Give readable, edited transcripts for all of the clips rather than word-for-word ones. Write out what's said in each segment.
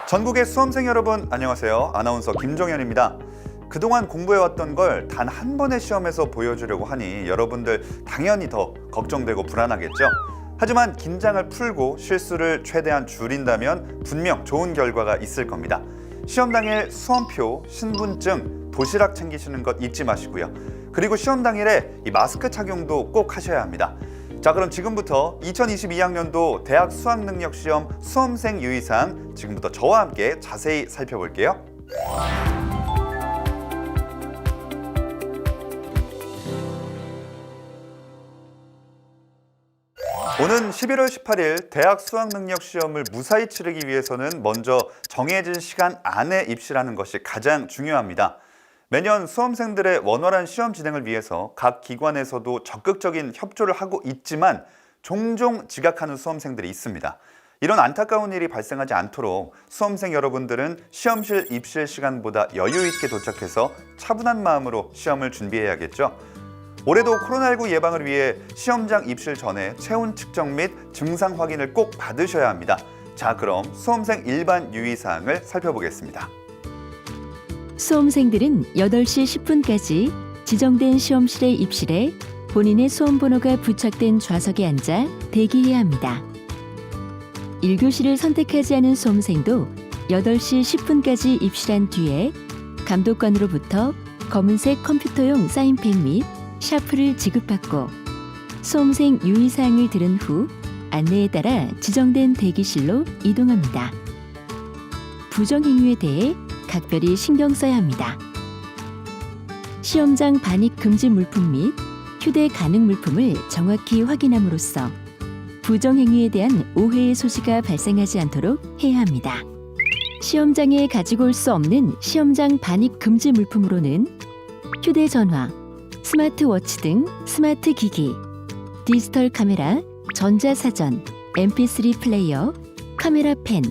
전국의 수험생 여러분 안녕하세요. 아나운서 김종현입니다. 그동안 공부해왔던 걸 단 한 번의 시험에서 보여주려고 하니 여러분들 당연히 더 걱정되고 불안하겠죠? 하지만 긴장을 풀고 실수를 최대한 줄인다면 분명 좋은 결과가 있을 겁니다. 시험 당일 수험표, 신분증, 도시락 챙기시는 것 잊지 마시고요. 그리고 시험 당일에 이 마스크 착용도 꼭 하셔야 합니다. 자, 그럼 지금부터 2022학년도 대학 수학능력시험 수험생 유의사항 지금부터 저와 함께 자세히 살펴볼게요. 오는 11월 18일 대학 수학능력시험을 무사히 치르기 위해서는 먼저 정해진 시간 안에 입시라는 것이 가장 중요합니다. 매년 수험생들의 원활한 시험 진행을 위해서 각 기관에서도 적극적인 협조를 하고 있지만 종종 지각하는 수험생들이 있습니다. 이런 안타까운 일이 발생하지 않도록 수험생 여러분들은 시험실 입실 시간보다 여유 있게 도착해서 차분한 마음으로 시험을 준비해야겠죠. 올해도 코로나19 예방을 위해 시험장 입실 전에 체온 측정 및 증상 확인을 꼭 받으셔야 합니다. 자, 그럼 수험생 일반 유의사항을 살펴보겠습니다. 수험생들은 8시 10분까지 지정된 시험실에 입실해 본인의 수험번호가 부착된 좌석에 앉아 대기해야 합니다. 1교시를 선택하지 않은 수험생도 8시 10분까지 입실한 뒤에 감독관으로부터 검은색 컴퓨터용 사인펜 및 샤프를 지급받고 수험생 유의사항을 들은 후 안내에 따라 지정된 대기실로 이동합니다. 부정행위에 대해 각별히 신경 써야 합니다. 시험장 반입 금지 물품 및 휴대 가능 물품을 정확히 확인함으로써 부정행위에 대한 오해의 소지가 발생하지 않도록 해야 합니다. 시험장에 가지고 올 수 없는 시험장 반입 금지 물품으로는 휴대전화, 스마트워치 등 스마트 기기, 디지털 카메라, 전자사전, mp3 플레이어, 카메라 펜,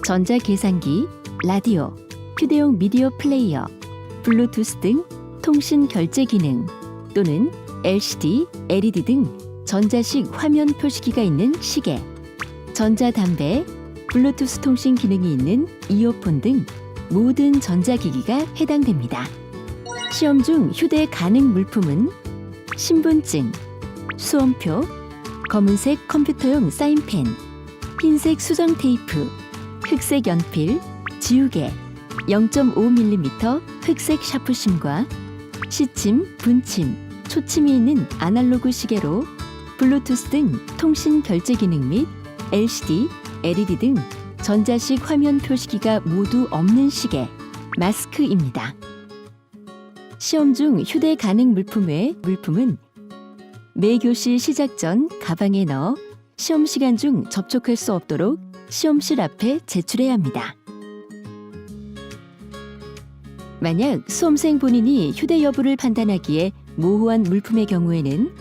전자계산기, 라디오, 휴대용 미디어 플레이어, 블루투스 등 통신 결제 기능 또는 LCD, LED 등 전자식 화면 표시기가 있는 시계, 전자담배, 블루투스 통신 기능이 있는 이어폰 등 모든 전자기기가 해당됩니다. 시험 중 휴대 가능 물품은 신분증, 수험표, 검은색 컴퓨터용 사인펜, 흰색 수정 테이프, 흑색 연필, 지우개, 0.5mm 흑색 샤프심과 시침, 분침, 초침이 있는 아날로그 시계로 블루투스 등 통신 결제 기능 및 LCD, LED 등 전자식 화면 표시기가 모두 없는 시계, 마스크입니다. 시험 중 휴대 가능 물품 외 물품은 매 교시 시작 전 가방에 넣어 시험 시간 중 접촉할 수 없도록 시험실 앞에 제출해야 합니다. 만약 수험생 본인이 휴대 여부를 판단하기에 모호한 물품의 경우에는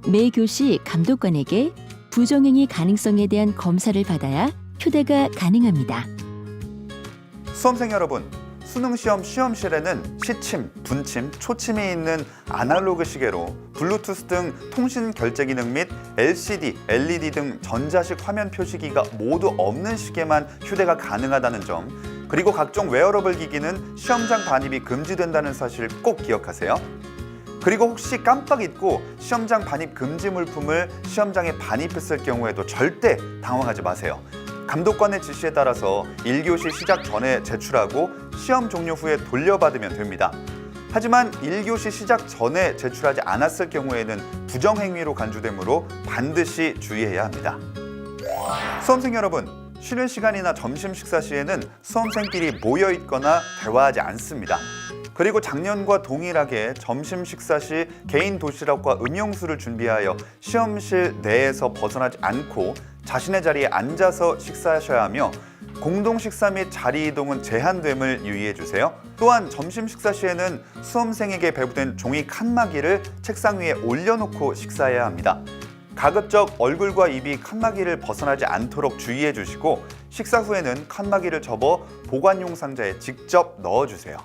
매 교시 감독관에게 부정행위 가능성에 대한 검사를 받아야 휴대가 가능합니다. 수험생 여러분, 수능시험 시험실에는 시침, 분침, 초침이 있는 아날로그 시계로 블루투스 등 통신 결제 기능 및 LCD, LED 등 전자식 화면 표시기가 모두 없는 시계만 휴대가 가능하다는 점, 그리고 각종 웨어러블 기기는 시험장 반입이 금지된다는 사실 꼭 기억하세요. 그리고 혹시 깜빡 잊고 시험장 반입 금지 물품을 시험장에 반입했을 경우에도 절대 당황하지 마세요. 감독관의 지시에 따라서 1교시 시작 전에 제출하고 시험 종료 후에 돌려받으면 됩니다. 하지만 1교시 시작 전에 제출하지 않았을 경우에는 부정행위로 간주되므로 반드시 주의해야 합니다. 수험생 여러분, 쉬는 시간이나 점심 식사 시에는 수험생끼리 모여 있거나 대화하지 않습니다. 그리고 작년과 동일하게 점심 식사 시 개인 도시락과 음용수를 준비하여 시험실 내에서 벗어나지 않고 자신의 자리에 앉아서 식사하셔야 하며 공동 식사 및 자리 이동은 제한됨을 유의해 주세요. 또한 점심 식사 시에는 수험생에게 배부된 종이 칸막이를 책상 위에 올려놓고 식사해야 합니다. 가급적 얼굴과 입이 칸막이를 벗어나지 않도록 주의해 주시고 식사 후에는 칸막이를 접어 보관용 상자에 직접 넣어주세요.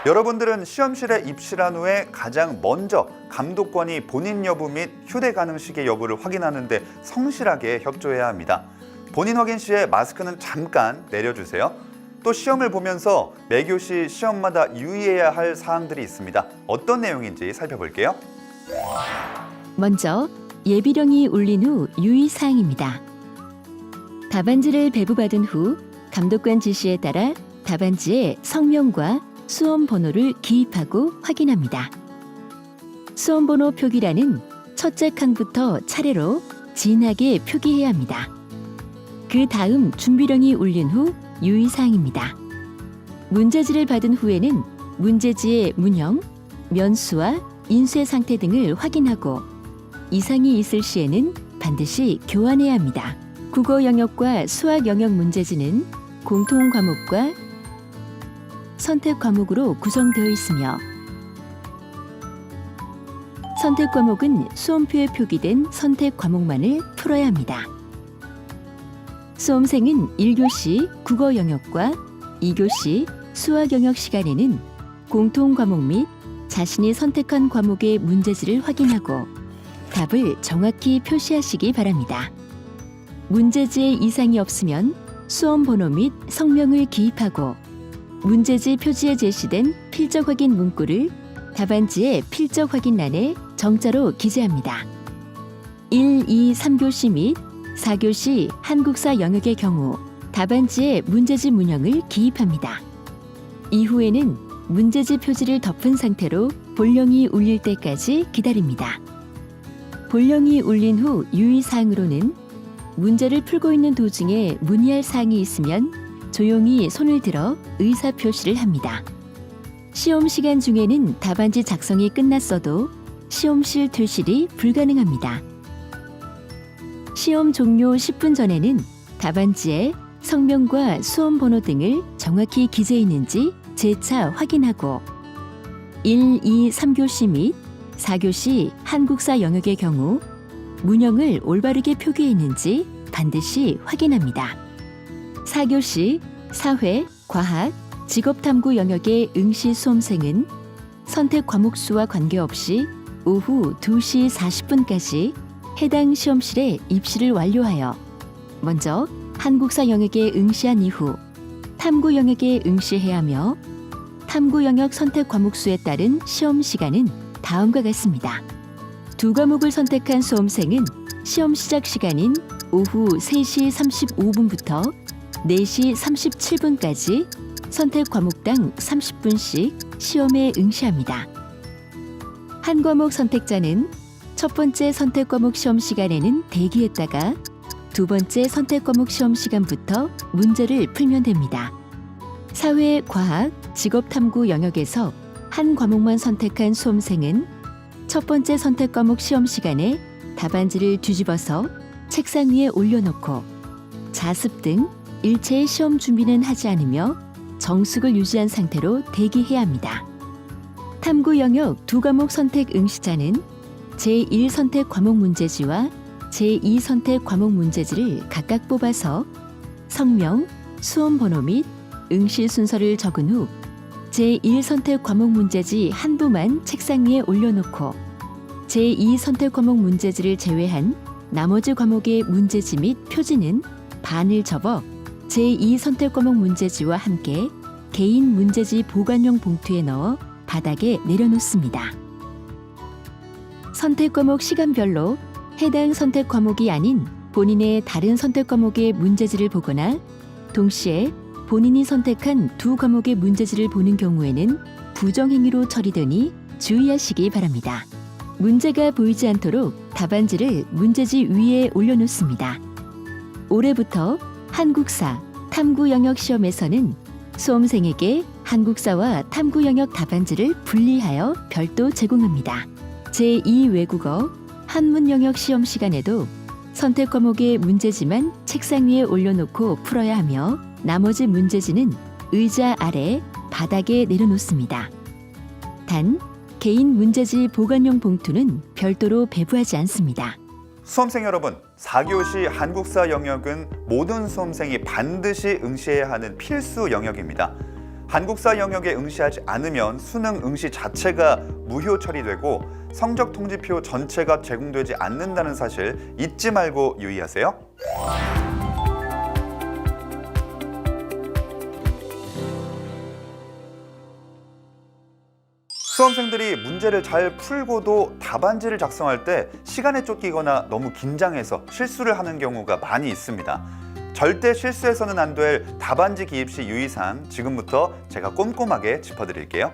여러분들은 시험실에 입실한 후에 가장 먼저 감독관이 본인 여부 및 휴대 가능 시계 여부를 확인하는데 성실하게 협조해야 합니다. 본인 확인 시에 마스크는 잠깐 내려주세요. 또 시험을 보면서 매교시 시험마다 유의해야 할 사항들이 있습니다. 어떤 내용인지 살펴볼게요. 먼저 예비령이 울린 후 유의사항입니다. 답안지를 배부받은 후 감독관 지시에 따라 답안지에 성명과 수험 번호를 기입하고 확인합니다. 수험 번호 표기란은 첫째 칸부터 차례로 진하게 표기해야 합니다. 그 다음 준비령이 울린 후 유의사항입니다. 문제지를 받은 후에는 문제지의 문형, 면수와 인쇄 상태 등을 확인하고 이상이 있을 시에는 반드시 교환해야 합니다. 국어 영역과 수학 영역 문제지는 공통 과목과 선택 과목으로 구성되어 있으며 선택 과목은 수험표에 표기된 선택 과목만을 풀어야 합니다. 수험생은 1교시 국어 영역과 2교시 수학 영역 시간에는 공통 과목 및 자신이 선택한 과목의 문제지를 확인하고 답을 정확히 표시하시기 바랍니다. 문제지에 이상이 없으면 수험 번호 및 성명을 기입하고 문제지 표지에 제시된 필적 확인 문구를 답안지의 필적 확인란에 정자로 기재합니다. 1, 2, 3교시 및 4교시 한국사 영역의 경우 답안지에 문제지 문형을 기입합니다. 이후에는 문제지 표지를 덮은 상태로 본령이 울릴 때까지 기다립니다. 본령이 울린 후 유의사항으로는 문제를 풀고 있는 도중에 문의할 사항이 있으면 조용히 손을 들어 의사표시를 합니다. 시험 시간 중에는 답안지 작성이 끝났어도 시험실 퇴실이 불가능합니다. 시험 종료 10분 전에는 답안지에 성명과 수험 번호 등을 정확히 기재해 있는지 재차 확인하고 1, 2, 3교시 및 4교시 한국사 영역의 경우 문형을 올바르게 표기해 있는지 반드시 확인합니다. 4교시 사회, 과학, 직업탐구 영역의 응시 수험생은 선택 과목 수와 관계없이 오후 2시 40분까지 해당 시험실에 입시를 완료하여 먼저 한국사 영역에 응시한 이후 탐구 영역에 응시해야 하며 탐구 영역 선택 과목 수에 따른 시험 시간은 다음과 같습니다. 두 과목을 선택한 수험생은 시험 시작 시간인 오후 3시 35분부터 4시 37분까지 선택 과목당 30분씩 시험에 응시합니다. 한 과목 선택자는 첫 번째 선택 과목 시험 시간에는 대기했다가 두 번째 선택 과목 시험 시간부터 문제를 풀면 됩니다. 사회, 과학, 직업탐구 영역에서 한 과목만 선택한 수험생은 첫 번째 선택 과목 시험 시간에 답안지를 뒤집어서 책상 위에 올려놓고 자습 등 일체의 시험 준비는 하지 않으며 정숙을 유지한 상태로 대기해야 합니다. 탐구 영역 두 과목 선택 응시자는 제1 선택 과목 문제지와 제2 선택 과목 문제지를 각각 뽑아서 성명, 수험 번호 및 응시 순서를 적은 후 제1 선택 과목 문제지 한 부만 책상 위에 올려놓고 제2 선택 과목 문제지를 제외한 나머지 과목의 문제지 및 표지는 반을 접어 제2 선택 과목 문제지와 함께 개인 문제지 보관용 봉투에 넣어 바닥에 내려놓습니다. 선택 과목 시간별로 해당 선택 과목이 아닌 본인의 다른 선택 과목의 문제지를 보거나 동시에 본인이 선택한 두 과목의 문제지를 보는 경우에는 부정행위로 처리되니 주의하시기 바랍니다. 문제가 보이지 않도록 답안지를 문제지 위에 올려놓습니다. 올해부터 한국사, 탐구 영역 시험에서는 수험생에게 한국사와 탐구 영역 답안지를 분리하여 별도 제공합니다. 제2 외국어, 한문 영역 시험 시간에도 선택 과목의 문제지만 책상 위에 올려놓고 풀어야 하며 나머지 문제지는 의자 아래 바닥에 내려놓습니다. 단, 개인 문제지 보관용 봉투는 별도로 배부하지 않습니다. 수험생 여러분, 4교시 한국사 영역은 모든 수험생이 반드시 응시해야 하는 필수 영역입니다. 한국사 영역에 응시하지 않으면 수능 응시 자체가 무효 처리되고 성적 통지표 전체가 제공되지 않는다는 사실 잊지 말고 유의하세요. 수험생들이 문제를 잘 풀고도 답안지를 작성할 때 시간에 쫓기거나 너무 긴장해서 실수를 하는 경우가 많이 있습니다. 절대 실수해서는 안 될 답안지 기입 시 유의사항 지금부터 제가 꼼꼼하게 짚어드릴게요.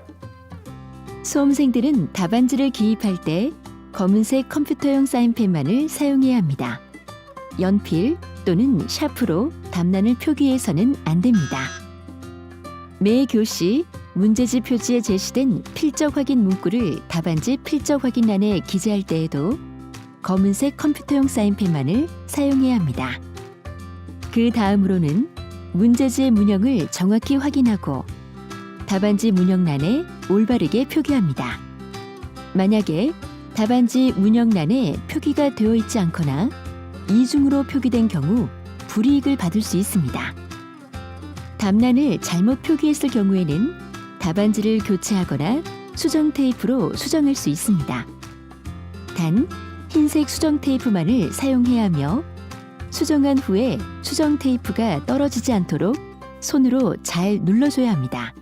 수험생들은 답안지를 기입할 때 검은색 컴퓨터용 사인펜만을 사용해야 합니다. 연필 또는 샤프로 답란을 표기해서는 안 됩니다. 매 교시 문제지 표지에 제시된 필적 확인 문구를 답안지 필적 확인란에 기재할 때에도 검은색 컴퓨터용 사인펜만을 사용해야 합니다. 그 다음으로는 문제지의 문형을 정확히 확인하고 답안지 문형란에 올바르게 표기합니다. 만약에 답안지 문형란에 표기가 되어 있지 않거나 이중으로 표기된 경우 불이익을 받을 수 있습니다. 답란을 잘못 표기했을 경우에는 답안지를 교체하거나 수정 테이프로 수정할 수 있습니다. 단, 흰색 수정 테이프만을 사용해야 하며 수정한 후에 수정 테이프가 떨어지지 않도록 손으로 잘 눌러줘야 합니다.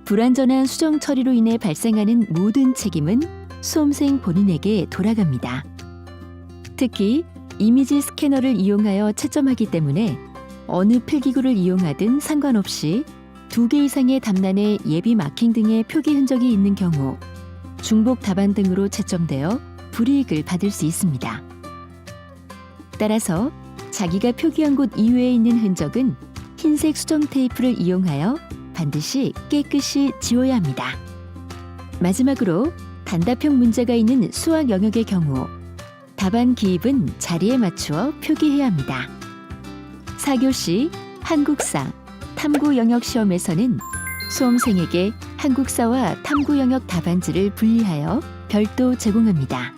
불완전한 수정 처리로 인해 발생하는 모든 책임은 수험생 본인에게 돌아갑니다. 특히 이미지 스캐너를 이용하여 채점하기 때문에 어느 필기구를 이용하든 상관없이 2개 이상의 답란에 예비 마킹 등의 표기 흔적이 있는 경우 중복 답안 등으로 채점되어 불이익을 받을 수 있습니다. 따라서 자기가 표기한 곳 이외에 있는 흔적은 흰색 수정 테이프를 이용하여 반드시 깨끗이 지워야 합니다. 마지막으로 단답형 문제가 있는 수학 영역의 경우 답안 기입은 자리에 맞추어 표기해야 합니다. 4교시 한국사, 탐구 영역 시험에서는 수험생에게 한국사와 탐구 영역 답안지를 분리하여 별도 제공합니다.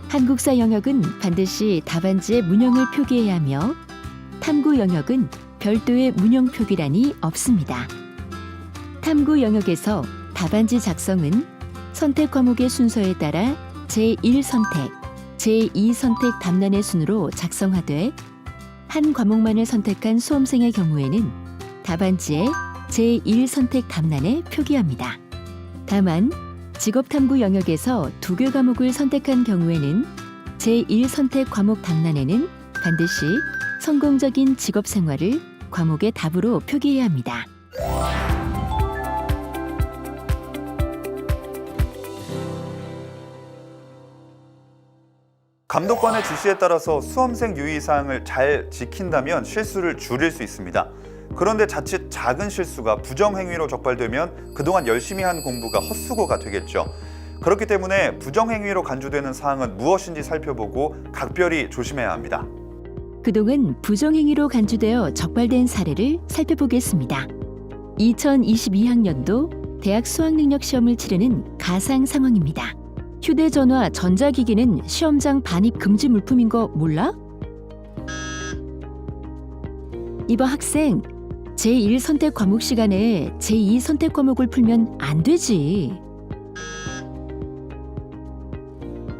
한국사 영역은 반드시 답안지에 문형을 표기해야 하며 탐구 영역은 별도의 문형 표기란이 없습니다. 탐구 영역에서 답안지 작성은 선택 과목의 순서에 따라 제1선택, 제2선택 답란의 순으로 작성하되 한 과목만을 선택한 수험생의 경우에는 답안지에 제1선택 답란에 표기합니다. 다만 직업탐구 영역에서 2개 과목을 선택한 경우에는 제1선택 과목 답란에는 반드시 성공적인 직업생활을 과목의 답으로 표기해야 합니다. 감독관의 지시에 따라서 수험생 유의사항을 잘 지킨다면 실수를 줄일 수 있습니다. 그런데 자칫 작은 실수가 부정행위로 적발되면 그동안 열심히 한 공부가 헛수고가 되겠죠. 그렇기 때문에 부정행위로 간주되는 사항은 무엇인지 살펴보고 각별히 조심해야 합니다. 그동안 부정행위로 간주되어 적발된 사례를 살펴보겠습니다. 2022학년도 대학 수학능력 시험을 치르는 가상 상황입니다. 휴대전화, 전자기기는 시험장 반입 금지 물품인 거 몰라? 이봐 학생, 제1선택 과목 시간에 제2선택 과목을 풀면 안 되지.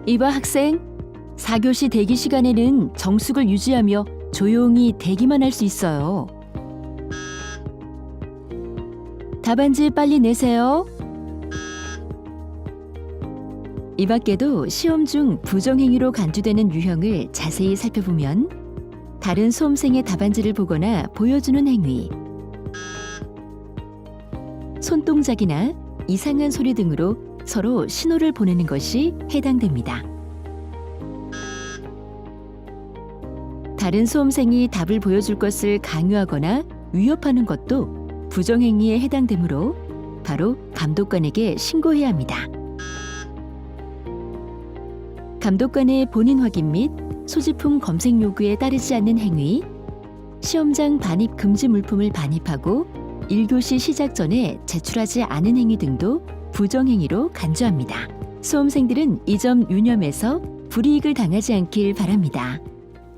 이봐 학생, 4교시 대기 시간에는 정숙을 유지하며 조용히 대기만 할 수 있어요. 답안지 빨리 내세요. 이 밖에도 시험 중 부정행위로 간주되는 유형을 자세히 살펴보면 다른 수험생의 답안지를 보거나 보여주는 행위, 손동작이나 이상한 소리 등으로 서로 신호를 보내는 것이 해당됩니다. 다른 수험생이 답을 보여줄 것을 강요하거나 위협하는 것도 부정행위에 해당되므로 바로 감독관에게 신고해야 합니다. 감독관의 본인 확인 및 소지품 검색 요구에 따르지 않는 행위, 시험장 반입 금지 물품을 반입하고 1교시 시작 전에 제출하지 않은 행위 등도 부정행위로 간주합니다. 수험생들은 이 점 유념해서 불이익을 당하지 않길 바랍니다.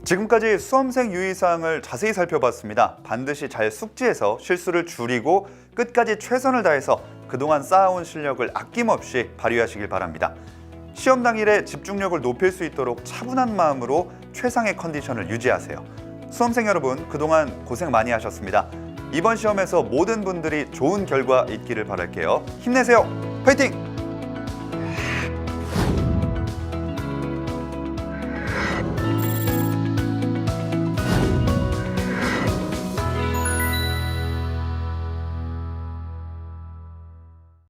지금까지 수험생 유의사항을 자세히 살펴봤습니다. 반드시 잘 숙지해서 실수를 줄이고 끝까지 최선을 다해서 그동안 쌓아온 실력을 아낌없이 발휘하시길 바랍니다. 시험 당일에 집중력을 높일 수 있도록 차분한 마음으로 최상의 컨디션을 유지하세요. 수험생 여러분, 그동안 고생 많이 하셨습니다. 이번 시험에서 모든 분들이 좋은 결과 있기를 바랄게요. 힘내세요. 화이팅!